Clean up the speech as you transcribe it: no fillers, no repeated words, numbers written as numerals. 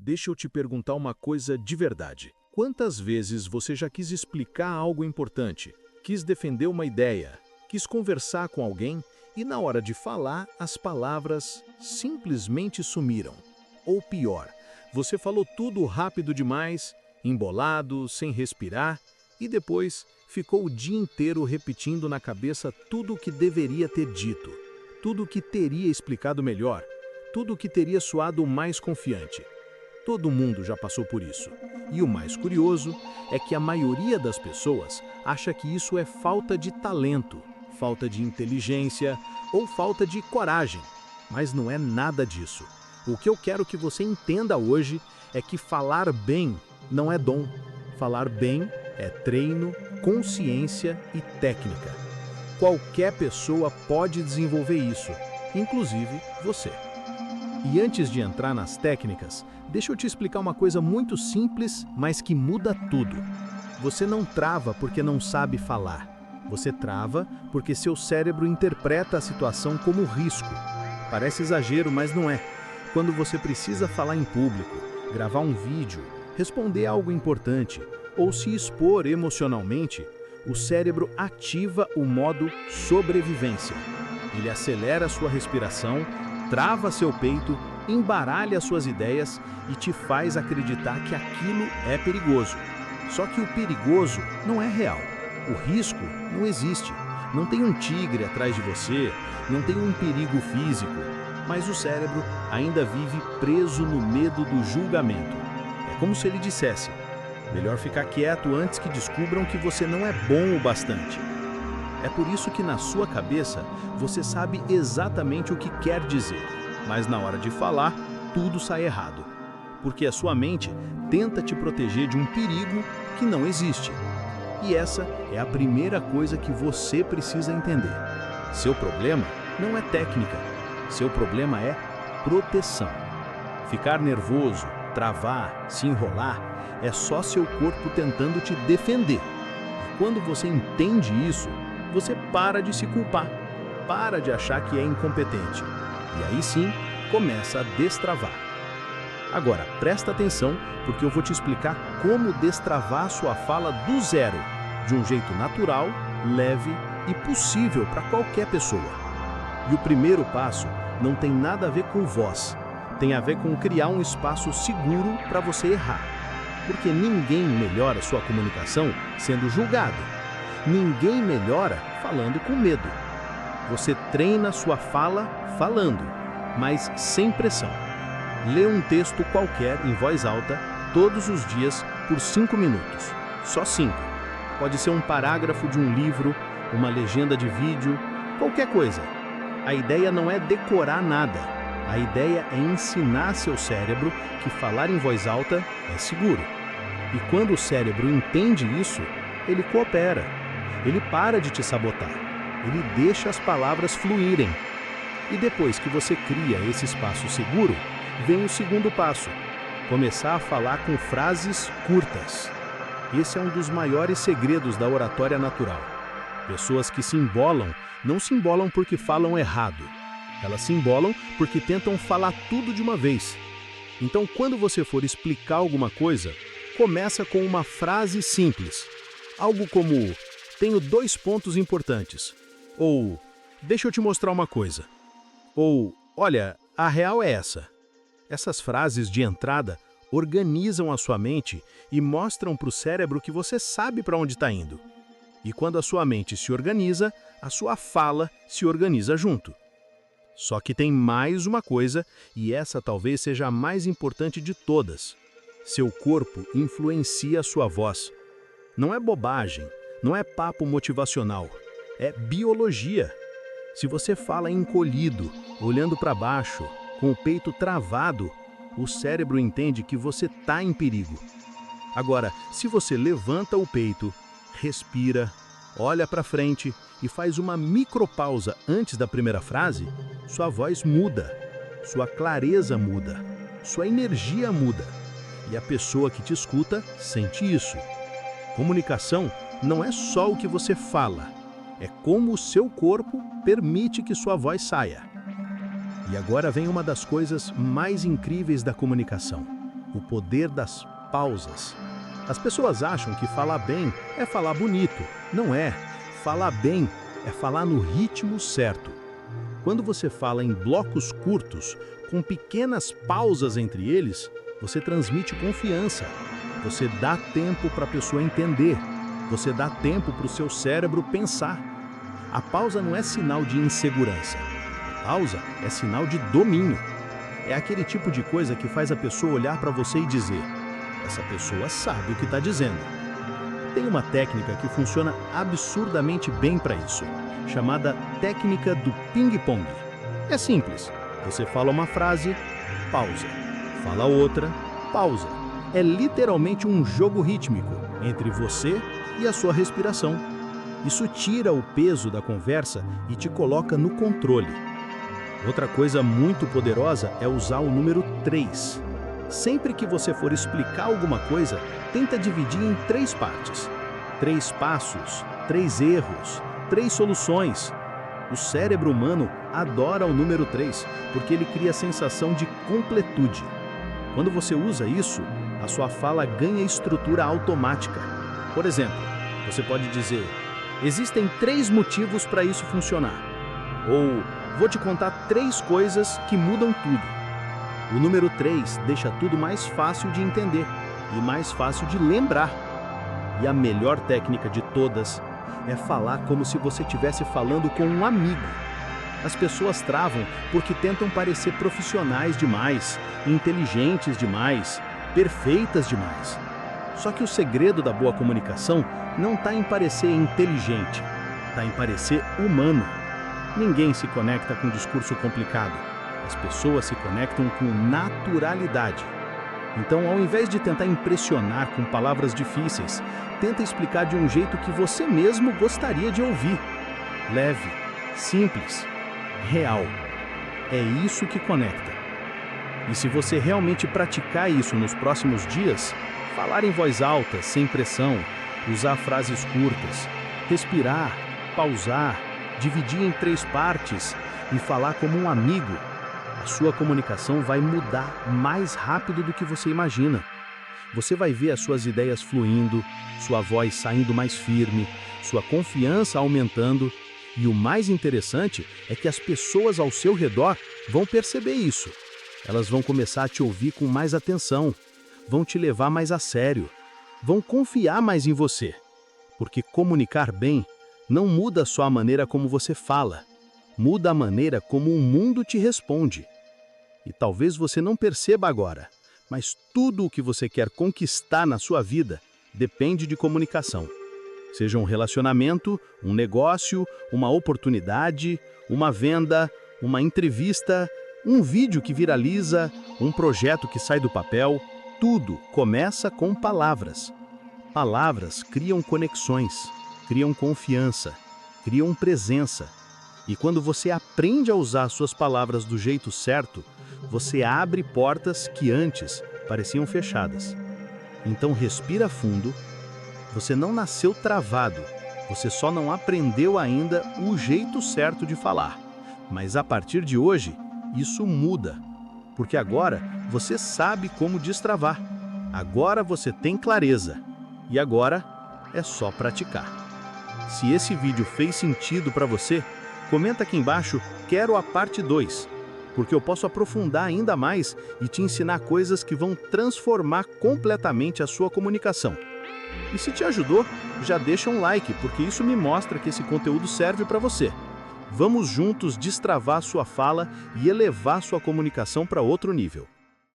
Deixa eu te perguntar uma coisa de verdade. Quantas vezes você já quis explicar algo importante, quis defender uma ideia, quis conversar com alguém e na hora de falar, as palavras simplesmente sumiram? Ou pior, você falou tudo rápido demais, embolado, sem respirar, e depois ficou o dia inteiro repetindo na cabeça tudo o que deveria ter dito, tudo o que teria explicado melhor, tudo o que teria soado mais confiante. Todo mundo já passou por isso. E o mais curioso é que a maioria das pessoas acha que isso é falta de talento, falta de inteligência ou falta de coragem. Mas não é nada disso. O que eu quero que você entenda hoje é que falar bem não é dom. Falar bem é treino, consciência e técnica. Qualquer pessoa pode desenvolver isso, inclusive você. E antes de entrar nas técnicas, deixa eu te explicar uma coisa muito simples, mas que muda tudo. Você não trava porque não sabe falar. Você trava porque seu cérebro interpreta a situação como risco. Parece exagero, mas não é. Quando você precisa falar em público, gravar um vídeo, responder algo importante ou se expor emocionalmente, o cérebro ativa o modo sobrevivência. Ele acelera sua respiração, trava seu peito, embaralha suas ideias e te faz acreditar que aquilo é perigoso. Só que o perigoso não é real. O risco não existe. Não tem um tigre atrás de você, não tem um perigo físico, mas o cérebro ainda vive preso no medo do julgamento. É como se ele dissesse: melhor ficar quieto antes que descubram que você não é bom o bastante. É por isso que na sua cabeça você sabe exatamente o que quer dizer, mas na hora de falar, tudo sai errado. Porque a sua mente tenta te proteger de um perigo que não existe. E essa é a primeira coisa que você precisa entender. Seu problema não é técnica, seu problema é proteção. Ficar nervoso, travar, se enrolar, é só seu corpo tentando te defender. E quando você entende isso, você para de se culpar, para de achar que é incompetente. E aí sim, começa a destravar. Agora, presta atenção, porque eu vou te explicar como destravar sua fala do zero, de um jeito natural, leve e possível para qualquer pessoa. E o primeiro passo não tem nada a ver com voz, tem a ver com criar um espaço seguro para você errar. Porque ninguém melhora sua comunicação sendo julgado. Ninguém melhora falando com medo. Você treina sua fala falando, mas sem pressão. Lê um texto qualquer em voz alta todos os dias por 5 minutos. Só 5. Pode ser um parágrafo de um livro, uma legenda de vídeo, qualquer coisa. A ideia não é decorar nada. A ideia é ensinar seu cérebro que falar em voz alta é seguro. E quando o cérebro entende isso, ele coopera. Ele para de te sabotar. Ele deixa as palavras fluírem. E depois que você cria esse espaço seguro, vem o segundo passo: começar a falar com frases curtas. Esse é um dos maiores segredos da oratória natural. Pessoas que se embolam, não se embolam porque falam errado. Elas se embolam porque tentam falar tudo de uma vez. Então, quando você for explicar alguma coisa, começa com uma frase simples. Algo como: tenho 2 pontos importantes. Ou, deixa eu te mostrar uma coisa. Ou, olha, a real é essa. Essas frases de entrada organizam a sua mente e mostram para o cérebro que você sabe para onde está indo. E quando a sua mente se organiza, a sua fala se organiza junto. Só que tem mais uma coisa, e essa talvez seja a mais importante de todas. Seu corpo influencia a sua voz. Não é bobagem, não é papo motivacional, é biologia. Se você fala encolhido, olhando para baixo, com o peito travado, o cérebro entende que você está em perigo. Agora, se você levanta o peito, respira, olha para frente e faz uma micropausa antes da primeira frase, sua voz muda, sua clareza muda, sua energia muda. E a pessoa que te escuta sente isso. Comunicação não é só o que você fala, é como o seu corpo permite que sua voz saia. E agora vem uma das coisas mais incríveis da comunicação. o poder das pausas. As pessoas acham que falar bem é falar bonito. Não é. Falar bem é falar no ritmo certo. Quando você fala em blocos curtos, com pequenas pausas entre eles, você transmite confiança. Você dá tempo para a pessoa entender. Você dá tempo para o seu cérebro pensar. A pausa não é sinal de insegurança. A pausa é sinal de domínio. É aquele tipo de coisa que faz a pessoa olhar para você e dizer: essa pessoa sabe o que está dizendo. Tem uma técnica que funciona absurdamente bem para isso, chamada técnica do ping-pong. É simples. Você fala uma frase, pausa. Fala outra, pausa. É literalmente um jogo rítmico entre você e a sua respiração. Isso tira o peso da conversa e te coloca no controle. Outra coisa muito poderosa é usar o número 3. Sempre que você for explicar alguma coisa, tenta dividir em 3 partes. 3 passos, 3 erros, 3 soluções. O cérebro humano adora o número 3, porque ele cria a sensação de completude. Quando você usa isso, a sua fala ganha estrutura automática. Por exemplo, você pode dizer: existem 3 motivos para isso funcionar. Ou, vou te contar 3 coisas que mudam tudo. O número 3 deixa tudo mais fácil de entender e mais fácil de lembrar. E a melhor técnica de todas é falar como se você estivesse falando com um amigo. As pessoas travam porque tentam parecer profissionais demais, inteligentes demais, perfeitas demais. Só que o segredo da boa comunicação não está em parecer inteligente, está em parecer humano. Ninguém se conecta com discurso complicado. As pessoas se conectam com naturalidade. Então, ao invés de tentar impressionar com palavras difíceis, tenta explicar de um jeito que você mesmo gostaria de ouvir. Leve, simples, real. É isso que conecta. E se você realmente praticar isso nos próximos dias, falar em voz alta, sem pressão, usar frases curtas, respirar, pausar, dividir em 3 partes e falar como um amigo, a sua comunicação vai mudar mais rápido do que você imagina. Você vai ver as suas ideias fluindo, sua voz saindo mais firme, sua confiança aumentando. E o mais interessante é que as pessoas ao seu redor vão perceber isso. Elas vão começar a te ouvir com mais atenção, vão te levar mais a sério, vão confiar mais em você. Porque comunicar bem não muda só a maneira como você fala, muda a maneira como o mundo te responde. E talvez você não perceba agora, mas tudo o que você quer conquistar na sua vida depende de comunicação. Seja um relacionamento, um negócio, uma oportunidade, uma venda, uma entrevista, um vídeo que viraliza, um projeto que sai do papel, tudo começa com palavras. Palavras criam conexões, criam confiança, criam presença. E quando você aprende a usar suas palavras do jeito certo, você abre portas que antes pareciam fechadas. Então respira fundo. Você não nasceu travado, você só não aprendeu ainda o jeito certo de falar. Mas a partir de hoje, isso muda. Porque agora você sabe como destravar. Agora você tem clareza. E agora é só praticar. Se esse vídeo fez sentido para você, comenta aqui embaixo, quero a parte 2. Porque eu posso aprofundar ainda mais e te ensinar coisas que vão transformar completamente a sua comunicação. E se te ajudou, já deixa um like, porque isso me mostra que esse conteúdo serve para você. Vamos juntos destravar sua fala e elevar sua comunicação para outro nível.